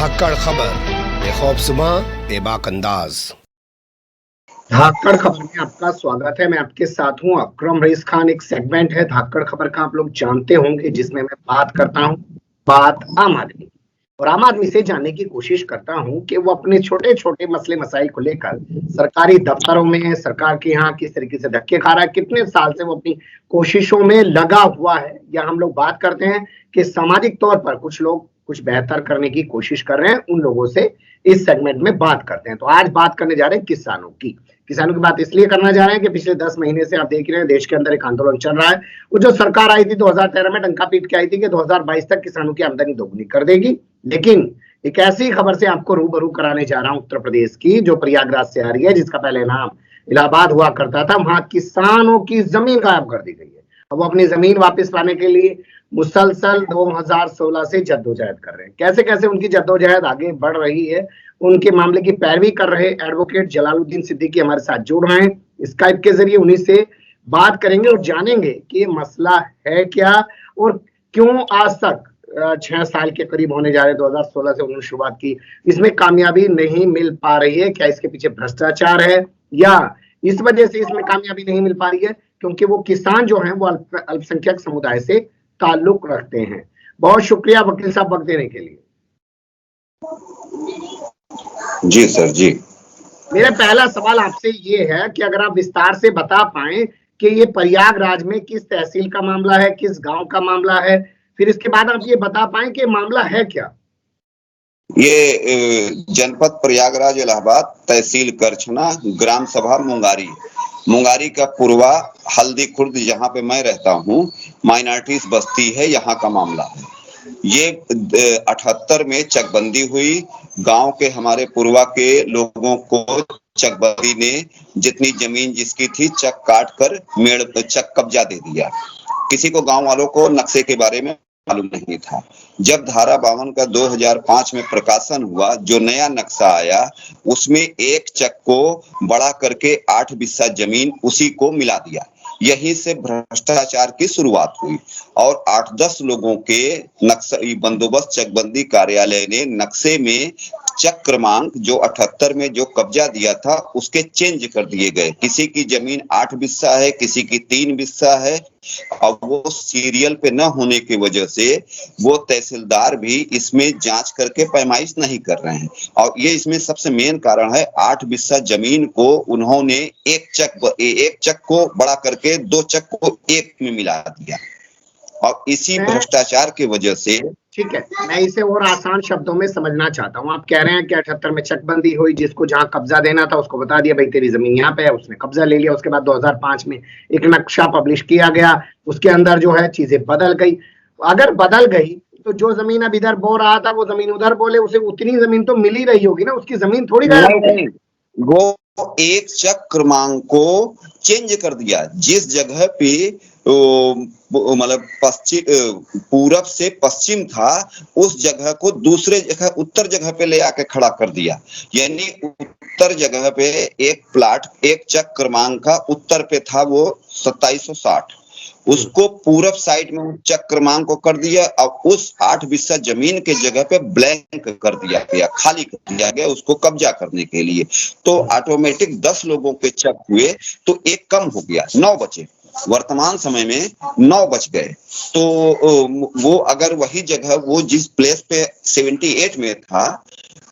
धाकड़ खबर, बेखौफसुमा बेबाक अंदाज। धाकड़ खबर में आपका स्वागत है। मैं आपके साथ हूं अकरम रईस खान। एक सेगमेंट है धाकड़ खबर का, आप लोग जानते होंगे, जिसमें मैं बात करता हूं बात आम आदमी और आम आदमी से जानने की कोशिश करता हूं कि वो अपने छोटे छोटे मसले मसाइल को लेकर सरकारी दफ्तरों में, सरकार के यहाँ किस तरीके से धक्के खा रहा है, कितने साल से वो अपनी कोशिशों में लगा हुआ है। या हम लोग बात करते हैं कि सामाजिक तौर पर कुछ लोग कुछ बेहतर करने की कोशिश कर रहे हैं, उन लोगों से इस सेगमेंट में बात करते हैं। तो आज बात करने जा रहे हैं किसानों की बात इसलिए करना जा रहे हैं कि पिछले 10 महीने से आप देख रहे हैं देश के अंदर एक आंदोलन चल रहा है। वो जो सरकार आई थी 2013 में डंका पीट के आई थी कि 2022 तक किसानों की आमदनी दोगुनी कर देगी। लेकिन एक ऐसी खबर से आपको रूबरू कराने जा रहा हूं उत्तर प्रदेश की, जो प्रयागराज से आ रही है, जिसका पहले नाम इलाहाबाद हुआ करता था। वहां किसानों की जमीन गायब कर दी गई है। अब वो अपनी जमीन वापस पाने के लिए मुसलसल 2016 से जद्दोजहद कर रहे हैं। कैसे कैसे उनकी जद्दोजहद आगे बढ़ रही है, उनके मामले की पैरवी कर रहे एडवोकेट जलालुद्दीन सिद्दीकी हमारे साथ जुड़ रहे हैं स्काइप के जरिए। उन्हीं से बात करेंगे और जानेंगे कि ये मसला है क्या और क्यों आज तक 6 साल के करीब होने जा रहे, 2016 से उन्होंने शुरुआत की, इसमें कामयाबी नहीं मिल पा रही है। क्या इसके पीछे भ्रष्टाचार है या इस वजह से इसमें कामयाबी नहीं मिल पा रही है क्योंकि वो किसान जो हैं वो अल्पसंख्यक समुदाय से ताल्लुक रखते हैं। बहुत शुक्रिया वकील साहब वक्त देने के लिए। जी सर जी। मेरा पहला सवाल आपसे ये है कि अगर आप विस्तार से बता पाएं कि ये प्रयागराज में किस तहसील का मामला है, किस गांव का मामला है, फिर इसके बाद आप ये बता पाएं कि मामला है क्या। ये जनपद प्रयागराज इलाहाबाद, तहसील करछना, ग्राम सभा मुंगारी का पूर्वा हल्दी खुर्द, जहाँ पे मैं रहता हूँ, माइनॉरिटीज बस्ती है, यहाँ का मामला है। ये 78 में चकबंदी हुई। गांव के हमारे पूर्वा के लोगों को चकबंदी ने जितनी जमीन जिसकी थी चक काट कर चक कब्जा दे दिया। किसी को गांव वालों को नक्शे के बारे में मालूम नहीं था। जब धारा 52 का 2005 में प्रकाशन हुआ, जो नया नक्शा आया, उसमें एक चक को बड़ा करके 8 बिस्सा जमीन उसी को मिला दिया। यहीं से भ्रष्टाचार की शुरुआत हुई और 8-10 लोगों के नक्शा बंदोबस्त चकबंदी कार्यालय ने नक्शे में चक क्रमांक जो 78 में जो कब्जा दिया था उसके चेंज कर दिए गए। किसी की जमीन 8 बिस्सा है, किसी की 3 बिस्सा है। अब वो सीरियल पे न होने की वजह से वो तहसीलदार भी इसमें जांच करके पैमाइश नहीं कर रहे हैं और ये इसमें सबसे मेन कारण है। 8 बिस्सा जमीन को उन्होंने एक चक को बड़ा करके 2 चक को एक में मिला दिया और इसी भ्रष्टाचार की वजह से। ठीक है, मैं इसे और आसान शब्दों में समझना चाहता हूँ। आप कह रहे हैं कि 78 में चकबंदी हुई, जिसको जहां कब्जा देना था उसको बता दिया भाई तेरी जमीन यहाँ पे है, उसने कब्जा ले लिया। उसके बाद 2005 में एक नक्शा पब्लिश किया गया, उसके अंदर जो है चीजें बदल गई। अगर बदल गई तो जो जमीन अब इधर बो रहा था वो जमीन उधर बोले, उसे उतनी जमीन तो मिल ही रही होगी ना, उसकी जमीन थोड़ी नहीं, वो एक चक क्रमांक को चेंज कर दिया। जिस जगह पे मतलब पूरब से पश्चिम था, उस जगह को दूसरे जगह उत्तर जगह पे ले आके खड़ा कर दिया। यानी उत्तर जगह पे एक प्लाट एक चक क्रमांक का उत्तर पे था वो 2760, उसको पूरब साइड में चक क्रमांक को कर दिया और उस 8 बिस्सा जमीन के जगह पे ब्लैंक कर दिया गया, खाली कर दिया गया उसको कब्जा करने के लिए। तो ऑटोमेटिक 10 लोगों के चक हुए तो एक कम हो गया, 9 बचे। वर्तमान समय में 9 बच गए। तो वो अगर वही जगह वो जिस प्लेस पे 78 में था,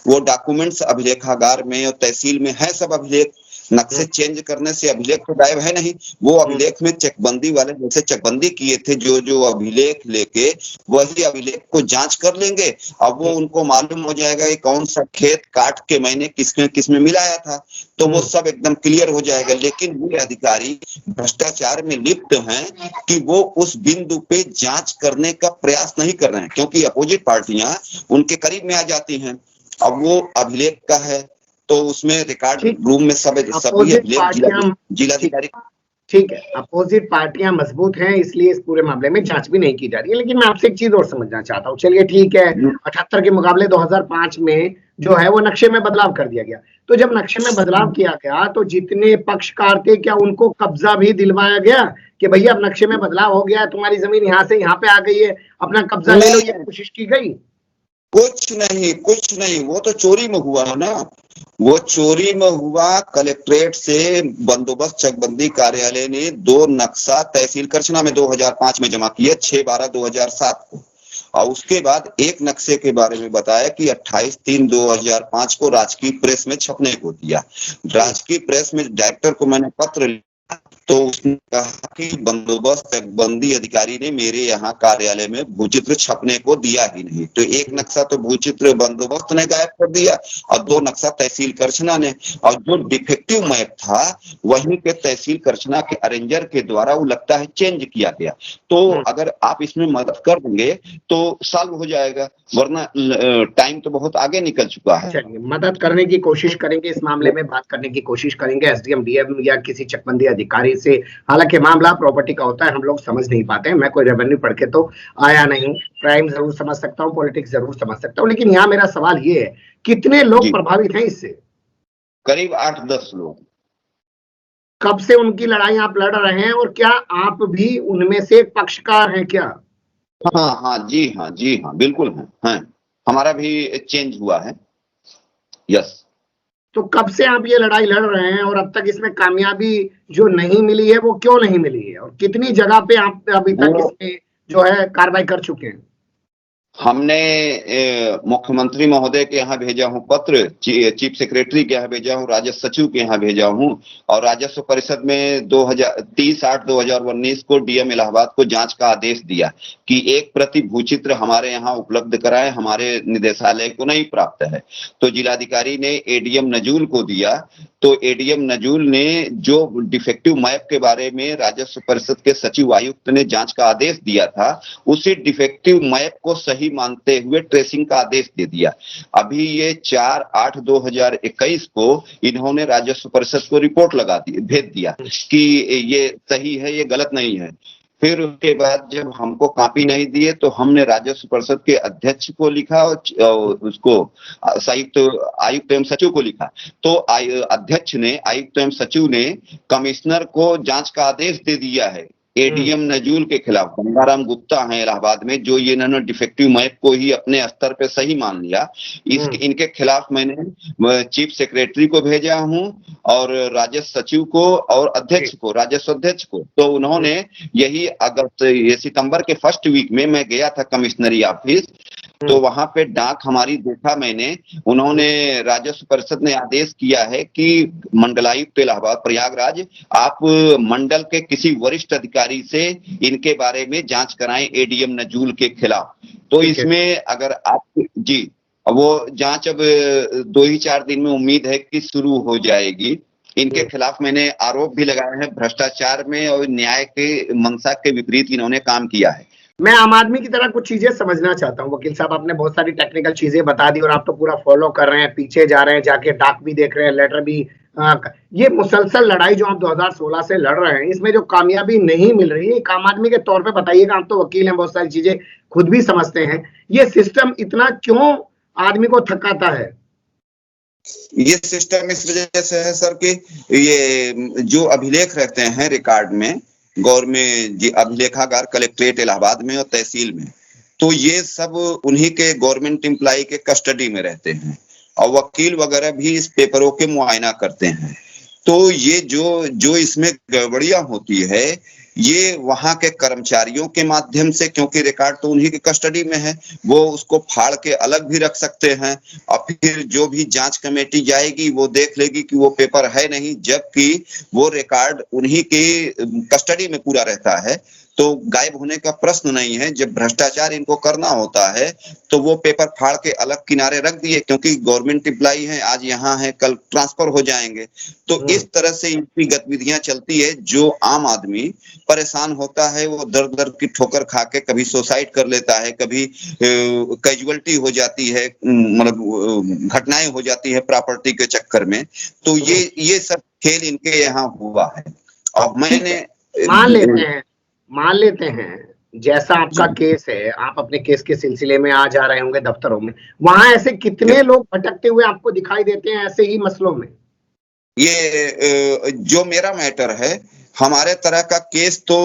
वो डॉक्यूमेंट्स अभिलेखागार में और तहसील में है सब अभिलेख। नक्शे चेंज करने से अभिलेख तो गायब है नहीं। वो अभिलेख में चकबंदी वाले जैसे चकबंदी किए थे, जो अभिलेख लेके वही अभिलेख को जांच कर लेंगे। अब वो उनको मालूम हो जाएगा कि कौन सा खेत काट के मैंने किसमें मिलाया था, तो वो सब एकदम क्लियर हो जाएगा। लेकिन ये अधिकारी भ्रष्टाचार में लिप्त हैं कि वो उस बिंदु पे जांच करने का प्रयास नहीं कर रहे हैं, क्योंकि अपोजिट पार्टियां उनके करीब में आ जाती हैं। अब वो अभिलेख का है तो उसमें रिकॉर्ड रूम में सभी जिलाधिकारी। ठीक है, अपोजिट पार्टियां मजबूत हैं, इसलिए इस पूरे मामले में जांच भी नहीं की जा रही है। लेकिन मैं आपसे एक चीज और समझना चाहता हूँ। चलिए ठीक है, 78 के मुकाबले 2005 में जो है वो नक्शे में बदलाव कर दिया गया। तो जब नक्शे में बदलाव किया गया तो जितने पक्षकार थे, क्या उनको कब्जा भी दिलवाया गया कि भैया अब नक्शे में बदलाव हो गया, तुम्हारी जमीन यहाँ से यहाँ पे आ गई है, अपना कब्जा ले लो, ये कोशिश की गई? कुछ नहीं, वो तो चोरी में हुआ है ना। वो चोरी में हुआ। कलेक्ट्रेट से बंदोबस्त चकबंदी कार्यालय ने 2 नक्शा तहसील करछना में 2005 में जमा किया, 6/12/2007 को। और उसके बाद एक नक्शे के बारे में बताया कि 28/3/2005 को राजकीय प्रेस में छपने को दिया। राजकीय प्रेस में डायरेक्टर को मैंने पत्र लिखा, तो उसने कहा कि बंदोबस्त चकबंदी अधिकारी ने मेरे यहाँ कार्यालय में भूचित्र छपने को दिया ही नहीं। तो एक नक्शा तो भूचित्र बंदोबस्त ने गायब कर दिया और 2 नक्शा तहसील करछना ने। और जो डिफेक्टिव मैप था वहीं के तहसील करछना के अरेंजर के द्वारा वो लगता है चेंज किया गया। तो अगर आप इसमें मदद कर देंगे तो सॉल्व हो जाएगा, वरना टाइम तो बहुत आगे निकल चुका है। चलिए, मदद करने की कोशिश करेंगे, इस मामले में बात करने की कोशिश करेंगे एसडीएम, डीएम या किसी चकबंदी अधिकारी से। हालांकि मामला प्रॉपर्टी का होता है, हम लोग समझ नहीं पाते हैं। मैं कोई रेवेन्यू पढ़ के तो आया नहीं, क्राइम जरूर समझ सकता हूँ, पॉलिटिक्स जरूर समझ सकता हूँ, लेकिन यहाँ मेरा सवाल ये है, कितने लोग प्रभावित हैं इससे? करीब 8-10 लोग। कब से उनकी लड़ाई आप लड़ रहे हैं, और क्या आप भी उनमें से एक पक्षकार हैं क्या? हाँ, जी हाँ, बिल्कुल हैं। हमारा भी चेंज हुआ है। यस। तो कब से आप ये लड़ाई लड़ रहे हैं, और अब तक इसमें कामयाबी जो नहीं मिली है वो क्यों नहीं मिली है, और कितनी जगह पे आप अभी तक इसमें जो है कार्रवाई कर चुके हैं? हमने मुख्यमंत्री महोदय के यहाँ भेजा हूँ पत्र, चीफ सेक्रेटरी के यहाँ भेजा हूँ, राजस्व सचिव के यहाँ भेजा हूँ, और राजस्व परिषद में 30/8/2019 को डीएम इलाहाबाद को जांच का आदेश दिया कि एक प्रति भूचित्र हमारे यहाँ उपलब्ध कराएं, हमारे निदेशालय को नहीं प्राप्त है। तो जिलाधिकारी ने एडीएम नजूल को दिया, तो एडीएम नजूल ने जो डिफेक्टिव मैप के बारे में राजस्व परिषद के सचिव आयुक्त ने जांच का आदेश दिया था, उसी डिफेक्टिव मैप को सही मानते हुए ट्रेसिंग का आदेश दे दिया। अभी ये 4/8/2021 को इन्होंने राजस्व परिषद को रिपोर्ट भेज दिया कि ये सही है, ये गलत नहीं है। फिर उसके बाद जब हमको कॉपी नहीं दिए तो हमने राजस्व परिषद के अध्यक्ष को लिखा और उसको आयुक्त एवं सचिव को लिखा। तो अध्यक्ष ने, आयुक्त एवं सचिव ने कमिश्नर को जांच का आदेश दे दिया है एडीएम नजूल के खिलाफ। गंगाराम गुप्ता हैं इलाहाबाद में, जो ये इन्होंने डिफेक्टिव मैप को ही अपने स्तर पे सही मान लिया। इनके खिलाफ मैंने चीफ सेक्रेटरी को भेजा हूं और राजस्व सचिव को और अध्यक्ष को, राजस्व अध्यक्ष को। तो उन्होंने यही सितंबर के फर्स्ट वीक में मैं गया था कमिश्नरी ऑफिस, तो वहां पे डाक हमारी देखा मैंने। उन्होंने, राजस्व परिषद ने आदेश किया है कि मंडलायुक्त इलाहाबाद प्रयागराज आप मंडल के किसी वरिष्ठ अधिकारी से इनके बारे में जांच कराएं एडीएम नजूल के खिलाफ। तो इसमें अगर आप जी, वो जांच अब 2 ही 4 दिन में उम्मीद है कि शुरू हो जाएगी। इनके खिलाफ मैंने आरोप भी लगाए हैं भ्रष्टाचार में और न्याय के मंशा के विपरीत इन्होंने काम किया है। मैं आम आदमी की तरह कुछ चीजें समझना चाहता हूँ। वकील साहब, आपने बहुत सारी टेक्निकल चीजें बता दी और आप तो पूरा फॉलो कर रहे हैं, पीछे जा रहे हैं, जाके डाक भी देख रहे हैं, लेटर भी। ये मुसलसल लड़ाई जो आप 2016 से लड़ रहे हैं, इसमें जो कामयाबी नहीं मिल रही है, एक आम आदमी के तौर पे बताइएगा। आप तो वकील हैं, बहुत सारी चीजें खुद भी समझते हैं। ये सिस्टम इतना क्यों आदमी को थकाता है? ये सिस्टम इस वजह से है सर कि ये जो अभिलेख रहते हैं रिकॉर्ड में, गवर्नमेंट अभिलेखागार कलेक्ट्रेट इलाहाबाद में और तहसील में, तो ये सब उन्हीं के गवर्नमेंट एम्प्लॉय के कस्टडी में रहते हैं और वकील वगैरह भी इस पेपरों के मुआयना करते हैं। तो ये जो इसमें गड़बड़ियां होती है, ये वहां के कर्मचारियों के माध्यम से, क्योंकि रिकॉर्ड तो उन्हीं के कस्टडी में है, वो उसको फाड़ के अलग भी रख सकते हैं और फिर जो भी जांच कमेटी जाएगी वो देख लेगी कि वो पेपर है नहीं, जबकि वो रिकॉर्ड उन्हीं के कस्टडी में पूरा रहता है। तो गायब होने का प्रश्न नहीं है। जब भ्रष्टाचार इनको करना होता है तो वो पेपर फाड़ के अलग किनारे रख दिए, क्योंकि गवर्नमेंट एम्प्लॉय है, आज यहाँ है कल ट्रांसफर हो जाएंगे। तो इस तरह से इनकी गतिविधियां चलती है। जो आम आदमी परेशान होता है वो दर दर की ठोकर खा के कभी सुसाइड कर लेता है, कभी कैजुअलिटी हो जाती है, मतलब घटनाएं हो जाती है प्रॉपर्टी के चक्कर में। तो ये सब खेल इनके यहाँ हुआ है। और मैंने मान लेते हैं जैसा आपका केस है, आप अपने केस के सिलसिले में आ जा रहे होंगे दफ्तरों में, वहां ऐसे कितने लोग भटकते हुए आपको दिखाई देते हैं ऐसे ही मसलों में? ये जो मेरा मैटर है, हमारे तरह का केस तो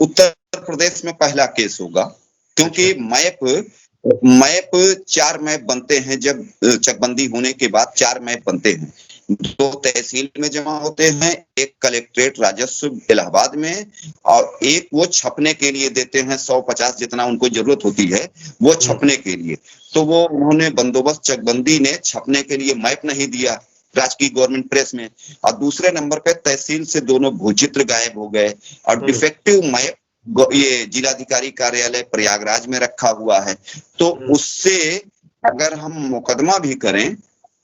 उत्तर प्रदेश में पहला केस होगा, क्योंकि मैप मैप 4 मैप बनते हैं। जब चकबंदी होने के बाद 4 मैप बनते हैं। 2 तहसील में जमा होते हैं, एक कलेक्ट्रेट राजस्व इलाहाबाद में, और एक वो छपने के लिए देते हैं 150 जितना उनको जरूरत होती है वो छपने के लिए। तो वो उन्होंने बंदोबस्त चकबंदी ने छपने के लिए मैप नहीं दिया राजकीय गवर्नमेंट प्रेस में, और दूसरे नंबर पे तहसील से दोनों भूचित्र गायब हो गए, और डिफेक्टिव मैप ये जिलाधिकारी कार्यालय प्रयागराज में रखा हुआ है। तो उससे अगर हम मुकदमा भी करें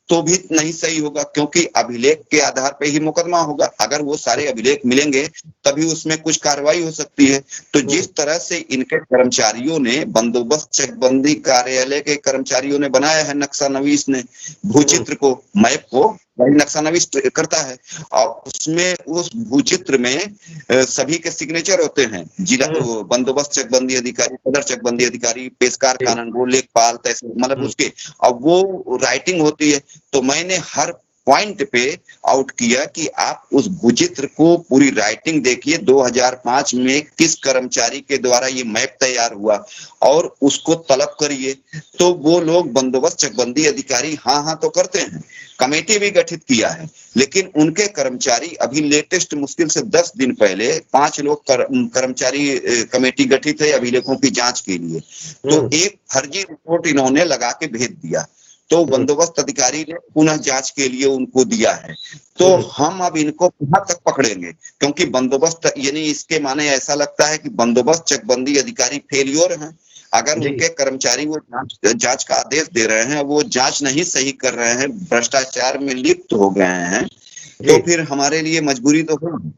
तो भी नहीं सही होगा, क्योंकि अभिलेख के आधार पे ही मुकदमा होगा। अगर वो सारे अभिलेख मिलेंगे तभी उसमें कुछ कार्रवाई हो सकती है। तो जिस तरह से इनके कर्मचारियों ने, बंदोबस्त चकबंदी कार्यालय के कर्मचारियों ने बनाया है, नक्शा नवीस ने भूचित्र को, मैप को वही नक्शा नवीस करता है, और उसमें उस भूचित्र में सभी के सिग्नेचर होते हैं। जिला बंदोबस्त चकबंदी अधिकारी, सदर चकबंदी अधिकारी, पेशकार कानूनगो, लेखपाल, तहसील, मतलब उसके, अब वो राइटिंग होती है। तो मैंने हर पॉइंट पे आउट किया कि आप उस भूचित्र को पूरी राइटिंग देखिए, 2005 में किस कर्मचारी के द्वारा ये मैप तैयार हुआ, और उसको तलब करिए। तो वो लोग बंदोबस्त चकबंदी अधिकारी हाँ तो करते हैं, कमेटी भी गठित किया है, लेकिन उनके कर्मचारी अभी लेटेस्ट मुश्किल से 10 दिन पहले 5 लोग कर्मचारी कमेटी गठित है अभिलेखों की जांच के लिए। तो एक फर्जी रिपोर्ट इन्होंने लगा के भेज दिया, तो बंदोबस्त अधिकारी ने पुनः जांच के लिए उनको दिया है। तो हम अब इनको कहां तक पकड़ेंगे, क्योंकि बंदोबस्त, यानी इसके माने ऐसा लगता है कि बंदोबस्त चकबंदी अधिकारी फेलियर हैं। अगर उनके कर्मचारी वो जांच का आदेश दे रहे हैं, वो जांच नहीं सही कर रहे हैं, भ्रष्टाचार में लिप्त हो गए हैं, तो फिर हमारे लिए मजबूरी तो होगी।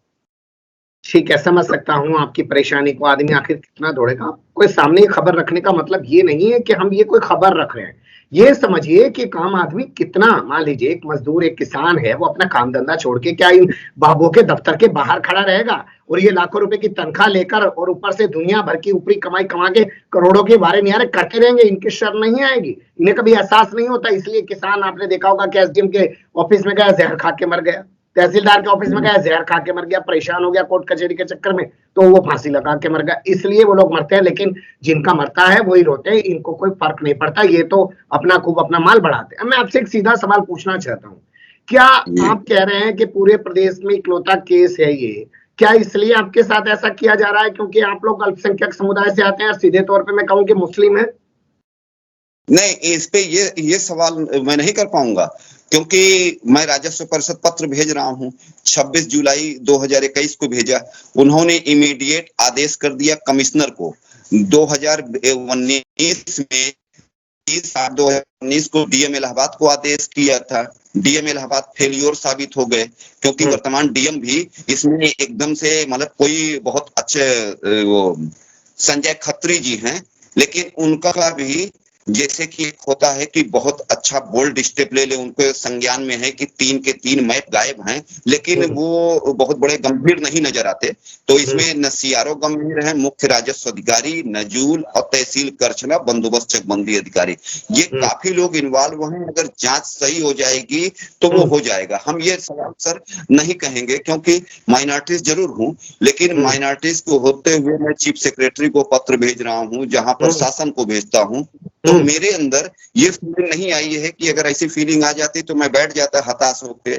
ठीक है, समझ सकता हूँ आपकी परेशानी को। आदमी आखिर कितना दौड़ेगा। कोई सामने खबर रखने का मतलब ये नहीं है कि हम ये कोई खबर रख रहे हैं। ये समझिए कि काम आदमी कितना, मान लीजिए एक मजदूर, एक किसान है, वो अपना काम धंधा छोड़ के क्या इन बाबुओं के दफ्तर के बाहर खड़ा रहेगा और ये लाखों रुपए की तनख्वाह लेकर और ऊपर से दुनिया भर की ऊपरी कमाई कमा के करोड़ों के बारे नियारे करते रहेंगे? इनकी शर्म नहीं आएगी? इन्हें कभी एहसास नहीं होता? इसलिए किसान, आपने देखा होगा कि एसडीएम के ऑफिस में गया, जहर खा के मर गया, तहसीलदार के ऑफिस में गया, जहर खा के मर गया, परेशान हो गया कोर्ट कचहरी के चक्कर में, तो वो फांसी लगा के मर गया। इसलिए वो लोग मरते हैं, लेकिन जिनका मरता है वही रोते हैं, इनको कोई फर्क नहीं पड़ता। ये तो अपना खूब अपना माल बढ़ाते हैं। मैं आपसे एक सीधा सवाल पूछना चाहता हूँ, क्या आप कह रहे हैं कि पूरे प्रदेश में इकलौता केस है ये, क्या इसलिए आपके साथ ऐसा किया जा रहा है क्योंकि आप लोग अल्पसंख्यक समुदाय से आते हैं? सीधे तौर पे मैं कहूँ कि मुस्लिम है? नहीं, इस पे ये सवाल मैं नहीं कर पाऊंगा, क्योंकि मैं राजस्व परिषद पत्र भेज रहा हूं। 26 जुलाई 2021 को भेजा, उन्होंने इमीडिएट आदेश कर दिया कमिश्नर को। 2019 में 30/7/2019 को डीएम इलाहाबाद को आदेश किया था। डीएम इलाहाबाद फेलियर साबित हो गए, क्योंकि वर्तमान डीएम भी इसमें एकदम से, मतलब कोई बहुत अच्छे वो संजय खत्री जी हैं, लेकिन उनका भी जैसे कि एक होता है कि बहुत अच्छा बोल्ड स्टेप ले ले, उनके संज्ञान में है कि 3 के 3 मैप गायब हैं, लेकिन वो बहुत बड़े गंभीर नहीं नजर आते। तो इसमें न सीआरओ गंभीर है, मुख्य राजस्व अधिकारी, नजूल और तहसील करछना, बंदोबस्त चकबंदी अधिकारी, ये काफी लोग इन्वॉल्व हैं। अगर जांच सही हो जाएगी तो वो हो जाएगा। हम ये सवाल सर नहीं कहेंगे, क्योंकि माइनॉरिटीज जरूर हूं, लेकिन माइनॉरिटीज को होते हुए मैं चीफ सेक्रेटरी को पत्र भेज रहा हूं, जहां पर शासन को भेजता हूं। तो मेरे अंदर ये फीलिंग नहीं आई है कि अगर ऐसी फीलिंग आ जाती तो मैं बैठ जाता हताश होके।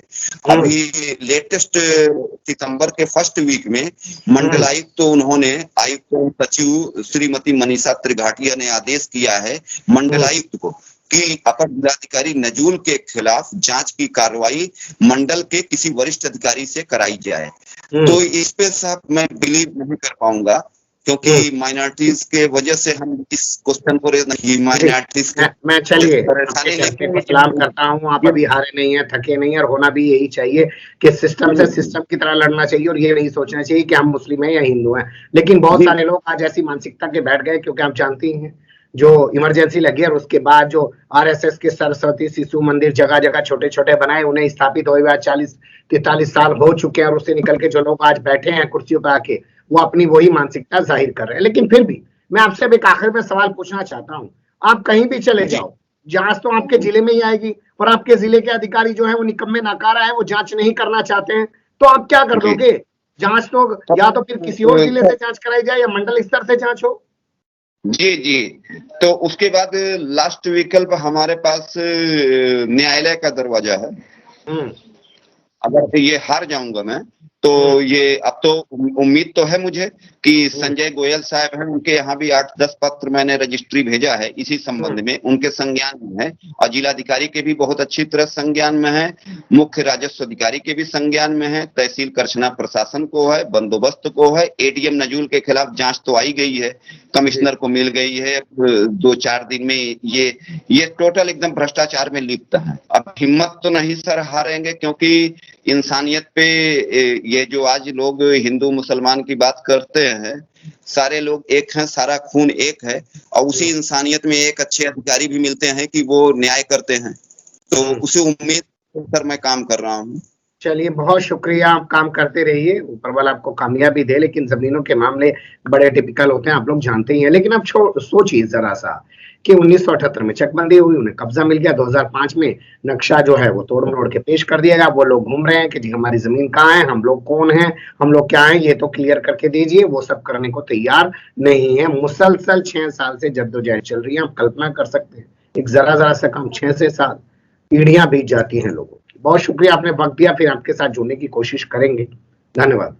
अभी लेटेस्ट सितंबर के फर्स्ट वीक में मंडलायुक्त तो उन्होंने, आयुक्त सचिव श्रीमती मनीषा त्रिघाटिया ने आदेश किया है मंडलायुक्त को कि अपर जिलाधिकारी नजूल के खिलाफ जांच की कार्रवाई मंडल के किसी वरिष्ठ अधिकारी से कराई जाए। तो इस पे साहब मैं बिलीव नहीं कर पाऊंगा, क्योंकि माइनॉरिटीज के वजह से हम इस क्वेश्चन को नहीं, माइनॉरिटीज मैं चलिए सलाम करता हूँ। आप अभी हारे नहीं है, थके नहीं है, और होना भी यही चाहिए कि सिस्टम से सिस्टम की तरह लड़ना चाहिए, और ये नहीं सोचना चाहिए कि हम मुस्लिम हैं या हिंदू हैं। लेकिन बहुत सारे लोग आज ऐसी मानसिकता के बैठ गए, क्योंकि आप जानती हैं जो इमरजेंसी लगी और उसके बाद जो आरएसएस के सरस्वती शिशु मंदिर जगह जगह छोटे छोटे बनाए, उन्हें स्थापित हुए आज 40-43 साल हो चुके हैं, और उससे निकल के जो लोग आज बैठे हैं कुर्सियों पर आके, वो अपनी वही मानसिकता जाहिर कर रहे हैं। लेकिन फिर भी मैं आपसे एक आखिर में सवाल पूछना चाहता हूँ, आप कहीं भी चले जाओ, जांच तो आपके जिले में ही आएगी, और आपके जिले के अधिकारी जो है वो निकम्मे नाकारा है, वो जांच नहीं करना चाहते हैं, तो आप क्या कर दोगे? जांच तो या तो फिर किसी और जिले से जांच कराई जाए या मंडल स्तर से जांच हो। जी जी। तो उसके बाद लास्ट विकल्प हमारे पास न्यायालय का दरवाजा है। अगर ये हार जाऊंगा मैं तो ये अब तो उम्मीद तो है मुझे कि संजय गोयल साहब हैं, उनके यहाँ भी 8-10 पत्र मैंने रजिस्ट्री भेजा है इसी संबंध में, उनके संज्ञान में है, और जिलाधिकारी के भी बहुत अच्छी तरह संज्ञान में है, मुख्य राजस्व अधिकारी के भी संज्ञान में है, तहसील करछना प्रशासन को है, बंदोबस्त को है, एडीएम नजूल के खिलाफ जांच तो आई गई है, कमिश्नर को मिल गई है 2-4 दिन में। ये टोटल एकदम भ्रष्टाचार में लिप्त है। अब हिम्मत तो नहीं सर हारेंगे, क्योंकि इंसानियत पे ये जो आज लोग हिंदू मुसलमान की बात करते हैं, सारे लोग एक हैं, सारा खून एक है, और उसी इंसानियत में एक अच्छे अधिकारी भी मिलते हैं कि वो न्याय करते हैं। तो उसी उम्मीद पर मैं काम कर रहा हूँ। चलिए, बहुत शुक्रिया, आप काम करते रहिए, ऊपर वाला आपको कामयाबी दे। लेकिन जमीनों के मामले बड़े टिपिकल होते हैं, आप लोग जानते ही हैं। लेकिन आप सोचिए जरा सा कि 1978 में चकबंदी हुई, उन्हें कब्जा मिल गया, 2005 में नक्शा जो है वो तोड़ मरोड़ के पेश कर दिया गया। वो लोग घूम रहे हैं कि जी हमारी जमीन कहाँ है, हम लोग कौन हैं, हम लोग क्या हैं, ये तो क्लियर करके दीजिए। वो सब करने को तैयार नहीं है। मुसलसल 6 साल से जद्दोजहद चल रही है। आप कल्पना कर सकते हैं, एक जरा सा काम 6 से 7 पीढ़ियां बीत जाती हैं लोगों की। बहुत शुक्रिया, आपने वक्त दिया। फिर आपके साथ जुड़ने की कोशिश करेंगे। धन्यवाद।